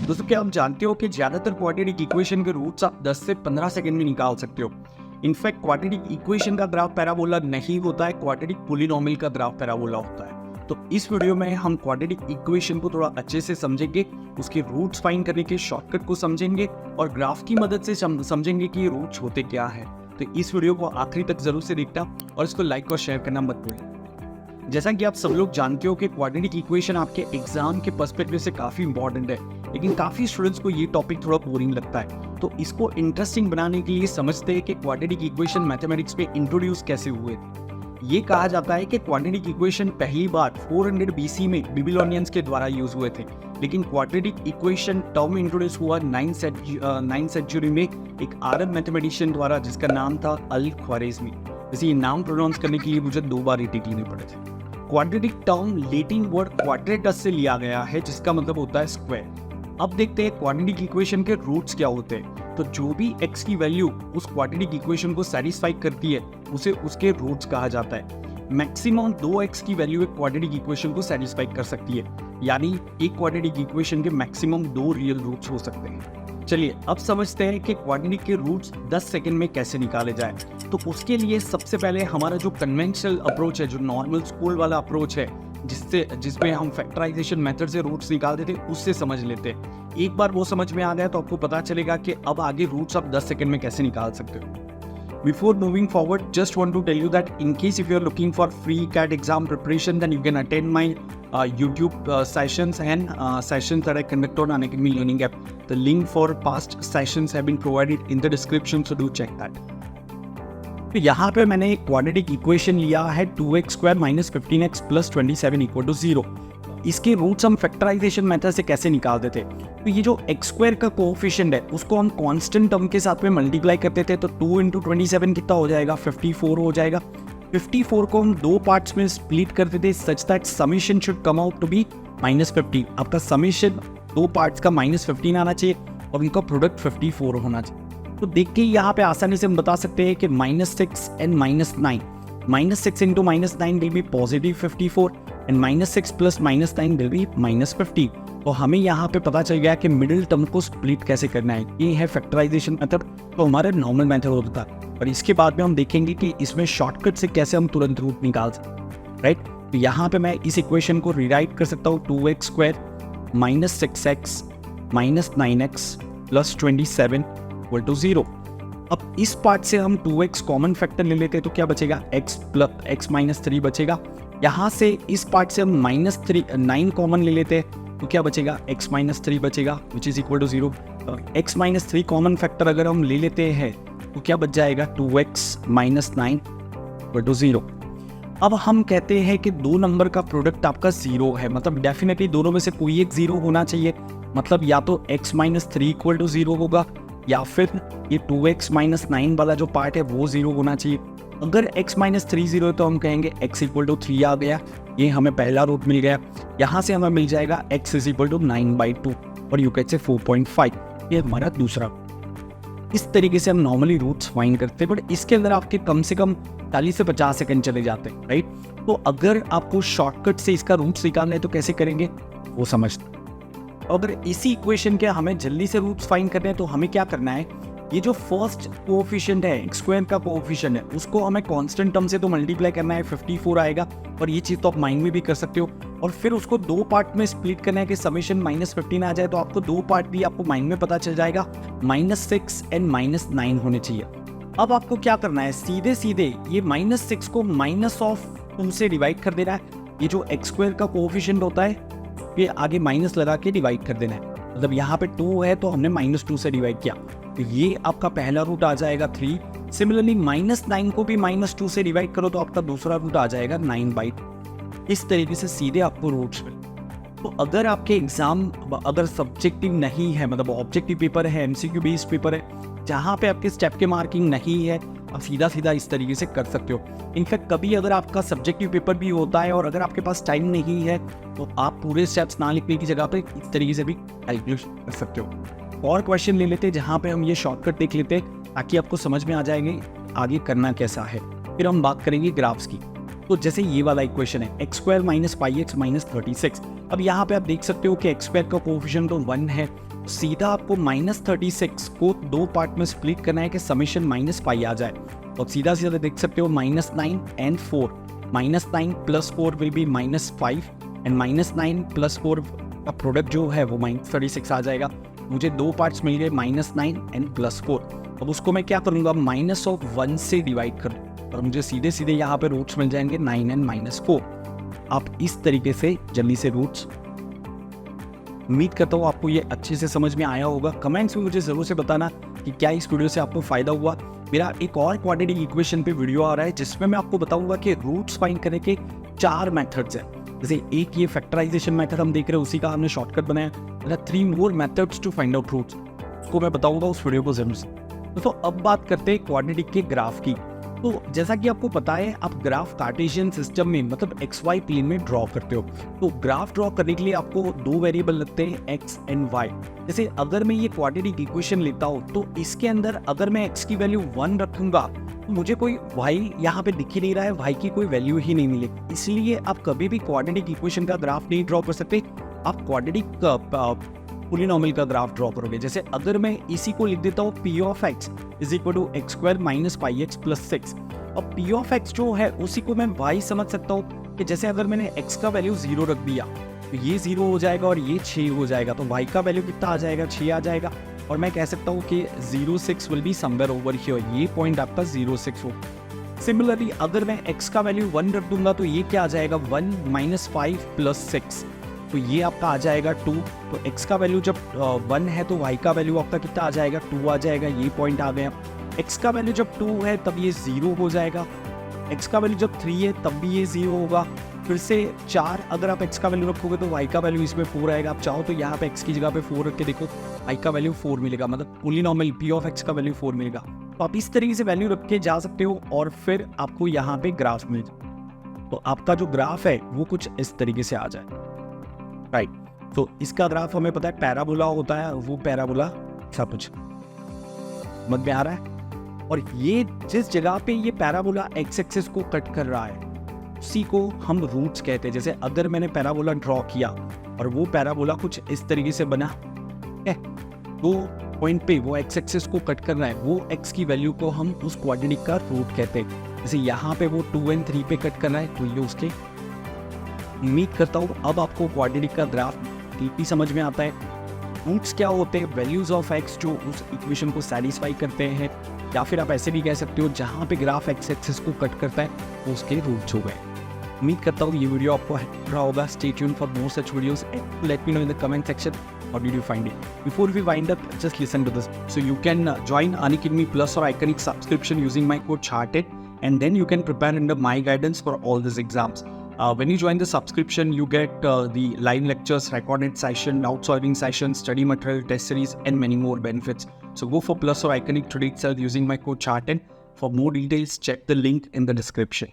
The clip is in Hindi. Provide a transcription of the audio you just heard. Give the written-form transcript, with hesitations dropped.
दोस्तों क्या आप जानते हो कि ज़्यादातर क्वाड्रेटिक इक्वेशन के रूट्स आप 10 से 15 सेकंड में निकाल सकते हो। इनफैक्ट क्वाड्रेटिक इक्वेशन का ग्राफ पैराबोला नहीं होता है, क्वाड्रेटिक पॉलिनॉमियल का ग्राफ पैराबोला होता है। तो इस वीडियो में हम क्वाड्रेटिक इक्वेशन को थोड़ा अच्छे से समझेंगे, उसके रूट्स फाइंड करने के शॉर्टकट को समझेंगे और ग्राफ की मदद से समझेंगे कि ये रूट्स होते क्या है। तो इस वीडियो को आखिरी तक जरूर से देखना और इसको लाइक और शेयर करना मत भूलें। जैसा कि आप सब लोग जानते हो कि क्वाड्रेटिक इक्वेशन आपके एग्जाम के पर्सपेक्टिव से काफ़ी इंपॉर्टेंट है, लेकिन काफ़ी स्टूडेंट्स को ये टॉपिक थोड़ा बोरिंग लगता है। तो इसको इंटरेस्टिंग बनाने के लिए समझते हैं कि क्वाड्रेटिक इक्वेशन मैथमेटिक्स में इंट्रोड्यूस कैसे हुए थे। ये कहा जाता है कि क्वाड्रेटिक इक्वेशन पहली बार 400 BC में बेबीलोनियंस के द्वारा यूज हुए थे, लेकिन क्वाड्रेटिक इक्वेशन टर्म इंट्रोड्यूस हुआ 9th सेंचुरी में एक अरब मैथमेटिशियन द्वारा जिसका नाम था अल ख्वारिज़मी। वैसे ये नाम प्रोनाउंस करने के लिए मुझे 2 बार रिपीट लेने पड़े थे। Quadratic term Latin word quadratus से लिया गया है, जिसका मतलब होता है स्क्वायर। अब देखते हैं क्वाड्रेटिक इक्वेशन के रूट्स क्या होते हैं। तो जो भी x की वैल्यू उस क्वाड्रेटिक इक्वेशन को सेटिस्फाई करती है उसे उसके रूट्स कहा जाता है। मैक्सिमम 2x की वैल्यू एक क्वाड्रेटिक इक्वेशन को सेटिस्फाई कर सकती है, यानी एक क्वाड्रेटिक इक्वेशन के मैक्सिमम 2 रियल रूट्स हो सकते हैं। चलिए अब समझते हैं कि क्वाड्रेटिक के रूट्स 10 सेकंड में कैसे निकाले जाए। तो उसके लिए सबसे पहले हमारा जो कन्वेंशनल अप्रोच है, जो नॉर्मल स्कूल वाला अप्रोच है, जिसमें हम फैक्टराइजेशन मेथड से रूट्स निकालते थे, उससे समझ लेते हैं। एक बार वो समझ में आ गया तो आपको पता चलेगा कि अब आगे रूट्स आप 10 सेकंड में कैसे निकाल सकते हो। Before moving forward, just want to tell you that in case if you are looking for free CAT exam preparation, then you can attend my YouTube sessions and sessions that I conduct on Unacademy Learning app. The link for past sessions have been provided in the description, so do check that. तो यहाँ पे मैंने एक क्वाड्रेटिक इक्वेशन लिया है 2x² - 15x + 27 = 0। इसके रूट्स हम फैक्टराइजेशन मेथड से कैसे निकालते थे। तो ये जो x² का कोएफिशिएंट है उसको हम कांस्टेंट टर्म के साथ में मल्टीप्लाई करते थे, तो 2 × 27 कितना हो जाएगा, 54 हो जाएगा। 54 को हम 2 पार्ट्स में स्प्लिट करते थे such that summation should come out to be -15। आपका समेशन 2 पार्ट्स का -15 आना चाहिए और इनका प्रोडक्ट 54 होना चाहिए। तो देख के यहाँ पे आसानी से हम बता सकते हैं कि -6 and -9, -6 × -9 will be +54 and -6 + -9 will be -50। तो हमें यहाँ पे पता चल गया कि मिडिल टर्म को स्प्लिट कैसे करना है। ये है फैक्टराइजेशन मेथड, तो हमारा नॉर्मल मेथड होता है। और इसके बाद में हम देखेंगे कि इसमें शॉर्टकट से कैसे हम तुरंत रूट निकाल सकते, राइट। तो यहाँ पे मैं इस इक्वेशन को रीराइट कर सकता हूँ 2x² - 6x - 9x + 27 = 0। अब इस पार्ट से हम 2x कॉमन फैक्टर ले लेते हैं तो क्या बचेगा, x - 3 बचेगा। यहाँ से इस पार्ट से हम -9 कॉमन ले लेते हैं तो क्या बचेगा, x - 3 बचेगा, which is equal to 0। x - 3 common factor अगर हम ले लेते हैं तो क्या बच जाएगा, 2x - 9 = 0। अब हम कहते हैं कि 2 नंबर का प्रोडक्ट आपका 0 है, मतलब डेफिनेटली दोनों में से कोई एक 0 होना चाहिए। मतलब या तो x - 3 = 0 होगा या फिर ये 2x - 9 वाला जो पार्ट है वो 0 होना चाहिए। अगर x - 3 0 है तो हम कहेंगे x = 3 आ गया, ये हमें पहला रूट मिल गया। यहाँ से हमें मिल जाएगा x = 9/2 और यू कैन से 4.5, ये हमारा दूसरा। इस तरीके से हम नॉर्मली रूट्स फाइंड करते हैं, बट इसके अंदर आपके कम से कम 40 से 50 सेकंड चले जाते हैं, राइट। तो अगर आपको शॉर्टकट से इसका रूट्स निकालना है तो कैसे करेंगे वो समझते। अगर इसी इक्वेशन के हमें जल्दी से रूट्स फाइंड करने हैं तो हमें क्या करना है, ये जो फर्स्ट कोएफिशिएंट है x² का कोएफिशिएंट है उसको हमें कांस्टेंट टर्म से तो मल्टीप्लाई करना है, 54 आएगा। और ये चीज़ तो आप माइंड में भी कर सकते हो। और फिर उसको 2 पार्ट में स्प्लिट करना है कि समेशन -15 आ जाए, तो आपको 2 पार्ट भी आपको माइंड में पता चल जाएगा, -6 and -9 होने चाहिए। अब आपको क्या करना है, सीधे सीधे ये -6 को -2 से डिवाइड कर देना है। ये जो x² का कोएफिशिएंट होता है ये आगे माइनस लगा के डिवाइड कर देना है। मतलब यहाँ पे 2 है तो हमने -2 से डिवाइड किया, तो ये आपका पहला रूट आ जाएगा 3। सिमिलरली -9 को भी -2 से डिवाइड करो तो आपका दूसरा रूट आ जाएगा 9/2। इस तरीके से सीधे आपको रूट्स मिले। तो अगर आपके एग्जाम अगर सब्जेक्टिव नहीं है, मतलब ऑब्जेक्टिव पेपर है, MCQ बेस्ड पेपर है, जहाँ पे आपके स्टेप के मार्किंग नहीं है, आप सीधा सीधा इस तरीके से कर सकते हो। इनफैक्ट कभी अगर आपका सब्जेक्टिव पेपर भी होता है और अगर आपके पास टाइम नहीं है तो आप पूरे स्टेप्स ना लिखने की जगह पे इस तरीके से भी कैलकुलेट कर सकते हो। और क्वेश्चन ले लेते हैं जहाँ पे हम ये शॉर्टकट देख लेते हैं ताकि आपको समझ में आ जाएंगे आगे करना कैसा है। फिर हम बात करेंगे ग्राफ्स की। तो जैसे ये वाला इक्वेशन है x² - 5x - 36। अब यहाँ पे आप देख सकते हो कि x² का कोएफिशिएंट तो 1 है, सीधा आपको -36 को 2 पार्ट में स्प्लिट करना है कि समेशन -पाई आ जाए। और सीधा सीधा देख सकते हो -9 एंड 4, -9 + 4 विल बी -5 एंड -9 + 4 का प्रोडक्ट जो है वो -36 आ जाएगा। मुझे 2 पार्ट्स मिल गए -9 एंड +4। अब उसको मैं क्या करूँगा, -1 से डिवाइड कर दूँ और मुझे सीधे सीधे यहाँ पे रूट्स मिल जाएंगे 9 एंड -4। आप इस तरीके से जल्दी से रूट्स, उम्मीद करता हूँ आपको ये अच्छे से समझ में आया होगा। कमेंट्स में मुझे ज़रूर से बताना कि क्या इस वीडियो से आपको फ़ायदा हुआ। मेरा एक और क्वाड्रेटिक इक्वेशन पे वीडियो आ रहा है जिसमें मैं आपको बताऊंगा कि रूट्स फाइंड करने के 4 मेथड्स हैं। जैसे एक ये फैक्टराइजेशन मेथड हम देख रहे हैं, उसी का हमने शॉर्टकट बनाया। There are 3 more methods to find out roots, उसको मैं बताऊंगा उस वीडियो को जरूर से। तो अब बात करते हैं क्वाड्रेटिक के ग्राफ की। तो जैसा कि आपको पता है, आप ग्राफ कार्टेशियन सिस्टम में मतलब XY प्लेन में ड्रॉ करते हो। तो ग्राफ ड्रॉ करने के लिए आपको 2 वेरिएबल लगते हैं, X एंड Y। जैसे अगर मैं ये क्वाड्रेटिक इक्वेशन लेता हूँ तो इसके अंदर अगर मैं X की वैल्यू 1 रखूंगा तो मुझे कोई Y यहाँ पे दिख ही नहीं रहा है, Y की कोई वैल्यू ही नहीं मिलेगी। इसलिए आप कभी भी क्वाड्रेटिक इक्वेशन का ग्राफ नहीं ड्रॉ कर सकते, आप क्वाड्रेटिक पॉलिनॉमियल का ग्राफ ड्रॉ करोगे। जैसे अगर मैं इसी को लिख देता हूँ P of x = x² - πx + 6। अब P of x जो है उसी को मैं y समझ सकता हूँ कि जैसे अगर मैंने x का वैल्यू 0 रख दिया तो ये 0 हो जाएगा और ये 6 हो जाएगा, तो y का वैल्यू कितना आ जाएगा, 6 आ जाएगा। और मैं कह सकता हूँ कि 0,6 will be somewhere over here, ये पॉइंट आपका 0,6 हो। सिमिलरली अगर मैं x का वैल्यू 1 रख दूंगा तो ये क्या आ जाएगा, 1 - 5 + 6, तो ये आपका आ जाएगा 2। तो x का वैल्यू जब 1 है तो y का वैल्यू आपका कितना आ जाएगा, 2 आ जाएगा, ये पॉइंट आ गया। x का वैल्यू जब 2 है तब ये 0 हो जाएगा, x का वैल्यू जब 3 है तब भी ये 0 होगा। फिर से 4 अगर आप x का वैल्यू रखोगे तो y का वैल्यू इसमें 4 आएगा। आप चाहो तो यहाँ पे x की जगह पे 4 रख के देखो, y का वैल्यू 4 मिलेगा, मतलब पॉलिनॉमियल P of x का वैल्यू 4 मिलेगा। तो आप इस तरीके से वैल्यू रख के जा सकते हो और फिर आपको यहाँ पे ग्राफ मिल जाए। तो आपका जो ग्राफ है वो कुछ इस तरीके से आ जाए, राइट। तो इसका ग्राफ हमें पता है पैराबोला होता है, वो पैराबोला सब कुछ समझ में आ रहा है। और ये जिस जगह पे ये पैराबोला x एक्सिस को कट कर रहा है उसी को हम रूट्स कहते हैं। जैसे अगर मैंने पैराबोला ड्रॉ किया और वो पैराबोला कुछ इस तरीके से बना है, वो पॉइंट पे वो x एक्सिस को कट कर रहा है, वो x की वैल्यू को हम उस क्वाड्रेटिक का रूट कहते हैं। जैसे यहाँ पे वो 2 और 3 पे कट कर रहा है तो ये उसके। उम्मीद करता हूँ अब आपको क्वाड्रेटिक का ग्राफ डीपली समझ में आता है। रूट्स क्या होते हैं, वैल्यूज ऑफ x जो उस इक्वेशन को सैटिस्फाई करते हैं, या फिर आप ऐसे भी कह सकते हो जहाँ पे ग्राफ x एक्सिस को कट करता है वो उसके रूट्स हो गए। उम्मीद करता हूँ ये वीडियो आपको हेल्प रहा होगा। Stay tuned for more such videos and let me know in the comment section how did you find it. Before we wind up, just listen to this. So you can join Unacademy Plus or Iconic subscription using my code CHARTED, and then you can prepare under my guidance for all these exams. When you join the subscription, you get the live lectures, recorded session, outsourcing sessions, study material, test series, and many more benefits. So go for Plus or Iconic today itself using my code CHARTED. For more details, check the link in the description.